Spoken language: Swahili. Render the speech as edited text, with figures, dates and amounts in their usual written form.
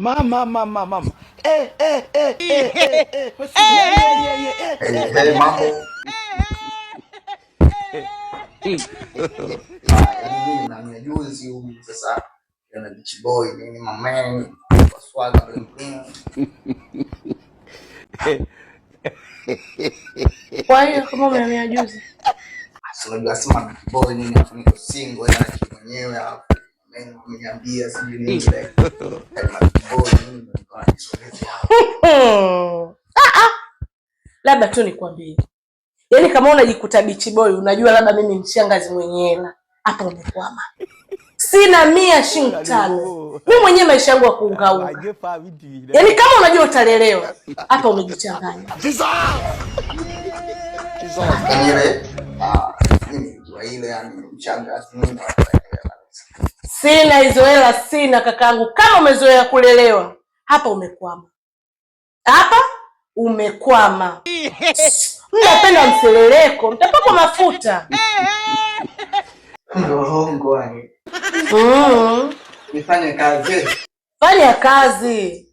Mama. Mambo. Mimi na mjuzi huyu sasa yana beach boy nini mameni waswaga Kwa hiyo kama umehamia juzi unajua sema beach boy nini hapo niko single na kitu mwenyewe hapo mimi ameniambia sijui nini ile beach boy nini ndio nisogeze hapo. Labda tu nikwambie. Yaani kama unajikuta beach boy unajua labda mimi mshangazi mwenye hela hapa umekwama. Sina 100 mimi mwenyewe maisha yangu ya kuungaunga. Yaani kama unajua utalelewa hapa umejichanganya. Ile yani mshangazi mimi sina hizo hela sina kakaangu. Kama umezoea kulelewa hapa umekwama. Hapa umekwama. Mnapenda mseleleko, mtapakwa mafuta. Hongo yani. Nifanye kazi. Fanya kazi.